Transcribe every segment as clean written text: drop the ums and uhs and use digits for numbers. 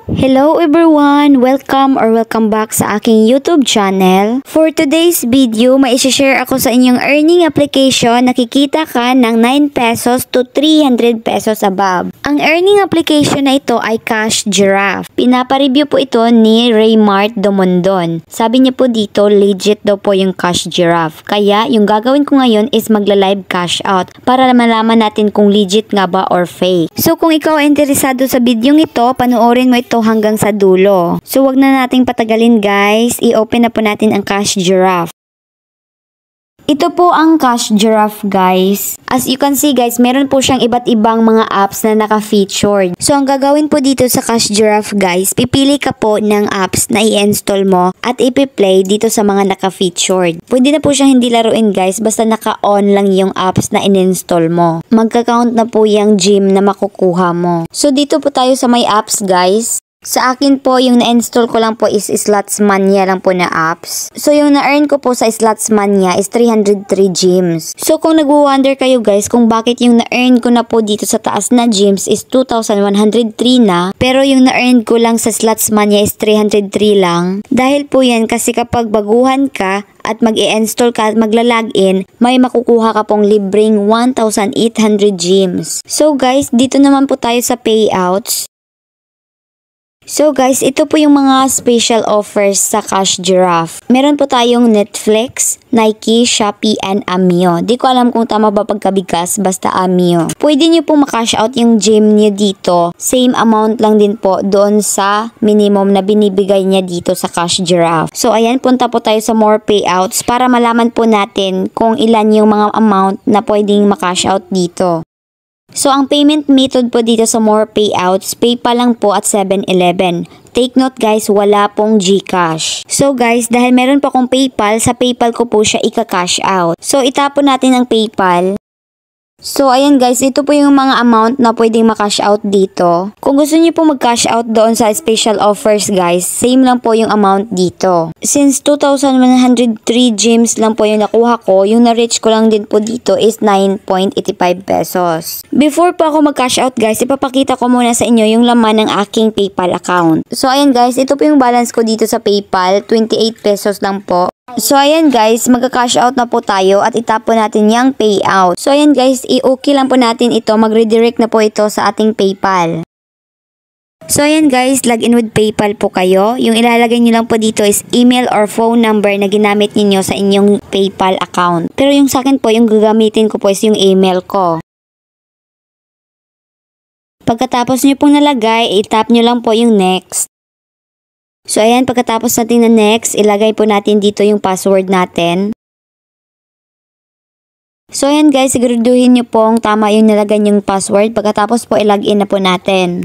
Hello everyone! Welcome back sa aking YouTube channel. For today's video, may isi-share ako sa inyong earning application na kikita ka ng 9 pesos to 300 pesos above. Ang earning application na ito ay Cash Giraffe. Pinapareview po ito ni Raymart Domondon. Sabi niya po dito, legit daw po yung Cash Giraffe. Kaya yung gagawin ko ngayon is magla-live cash out para malaman natin kung legit nga ba or fake. So kung ikaw ay interesado sa video ito, panoorin mo ito hanggang sa dulo. So wag na nating patagalin guys, i-open na po natin ang Cash Giraffe. Ito po ang Cash Giraffe guys. As you can see guys, meron po siyang iba't ibang mga apps na naka-featured. So ang gagawin po dito sa Cash Giraffe guys, pipili ka po ng apps na i-install mo at ipi-play dito sa mga naka-featured. Pwede na po siyang hindi laruin guys, basta naka-on lang yung apps na in-install mo. Magka-count na po yung gem na makukuha mo. So dito po tayo sa may apps guys. Sa akin po, yung na-install ko lang po is Slots Mania lang po na apps. So, yung na-earn ko po sa Slots Mania is 303 gems. So, kung nag-wonder kayo guys kung bakit yung na-earn ko na po dito sa taas na gems is 2,103 na, pero yung na-earn ko lang sa Slots Mania is 303 lang. Dahil po yan kasi kapag baguhan ka at mag-i-install ka at magla-login, may makukuha ka pong libreng 1,800 gems. So, guys, dito naman po tayo sa payouts. So guys, ito po yung mga special offers sa Cash Giraffe. Meron po tayong Netflix, Nike, Shopee, and Amio. Di ko alam kung tama ba pagkabigkas, basta Amio. Pwede nyo pong makash out yung gem nyo dito. Same amount lang din po doon sa minimum na binibigay niya dito sa Cash Giraffe. So ayan, punta po tayo sa more payouts para malaman po natin kung ilan yung mga amount na pwedeng makash out dito. So, ang payment method po dito sa more payouts, PayPal lang po at 7-Eleven. Take note guys, wala pong GCash. So guys, dahil meron pa akong PayPal, sa PayPal ko po siya ika-cash out. So, itapon natin ang PayPal. So, ayan guys, ito po yung mga amount na pwedeng makash out dito. Kung gusto niyo po mag-cash out doon sa special offers guys, same lang po yung amount dito. Since 2,103 gems lang po yung nakuha ko, yung na-reach ko lang din po dito is 9.85 pesos. Before po ako mag-cash out guys, ipapakita ko muna sa inyo yung laman ng aking PayPal account. So, ayan guys, ito po yung balance ko dito sa PayPal, 28 pesos lang po. So, ayan guys, magka-cash out na po tayo at itapon natin yung payout. So, ayan guys, i-okay lang po natin ito. Mag-redirect na po ito sa ating PayPal. So, ayan guys, login with PayPal po kayo. Yung ilalagay nyo lang po dito is email or phone number na ginamit niyo sa inyong PayPal account. Pero yung sa akin po, yung gagamitin ko po is yung email ko. Pagkatapos nyo pong nalagay, i-tap nyo lang po yung next. So, ayan, pagkatapos natin na next, ilagay po natin dito yung password natin. So, ayan guys, siguraduhin nyo pong tama yung nilagay yung password. Pagkatapos po, ilagin na po natin.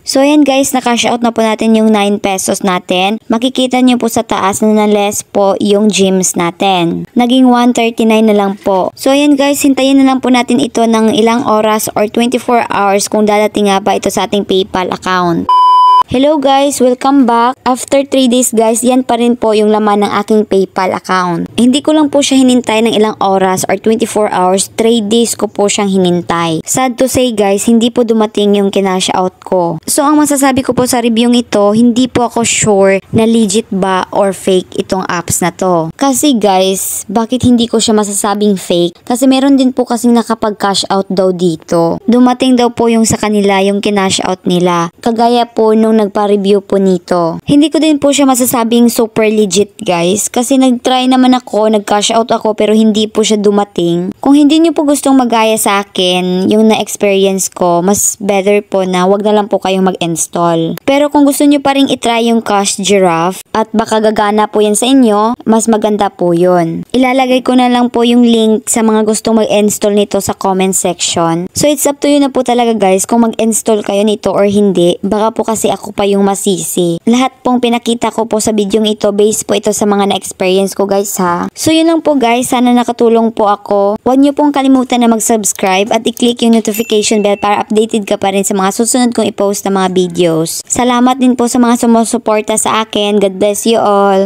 So, ayan guys, na-cash out na po natin yung 9 pesos natin. Makikita nyo po sa taas na less po yung gems natin. Naging 139 na lang po. So, ayan guys, hintayin na lang po natin ito ng ilang oras or 24 hours kung dadating nga ba ito sa ating PayPal account. Hello guys, welcome back. After 3 days guys, yan pa rin po yung laman ng aking PayPal account. Hindi ko lang po siya hinintay ng ilang oras or 24 hours, 3 days ko po siyang hinintay. Sad to say guys, hindi po dumating yung kinash out ko. So ang masasabi ko po sa review ito, hindi po ako sure na legit ba or fake itong apps na to. Kasi guys, bakit hindi ko siya masasabing fake? Kasi meron din po kasing nakapag-cash out daw dito. Dumating daw po yung sa kanila yung kinash out nila. Kagaya po nung nagpa-review po nito. Hindi ko din po siya masasabing super legit guys kasi nag-try naman ako, nag-cash out ako pero hindi po siya dumating. Kung hindi niyo po gustong magaya sa akin yung na-experience ko, mas better po na wag na lang po kayong mag-install. Pero kung gusto niyo pa rin itry yung Cash Giraffe at baka gagana po yan sa inyo, mas maganda po yun. Ilalagay ko na lang po yung link sa mga gustong mag-install nito sa comment section. So it's up to you na po talaga guys kung mag-install kayo nito or hindi. Baka po kasi ako pa yung masisi. Lahat pong pinakita ko po sa video ito, based po ito sa mga na-experience ko guys ha. So yun lang po guys, sana nakatulong po ako. Huwag niyo pong kalimutan na mag-subscribe at i-click yung notification bell para updated ka pa rin sa mga susunod kong i-post na mga videos. Salamat din po sa mga sumusuporta sa akin. God bless you all.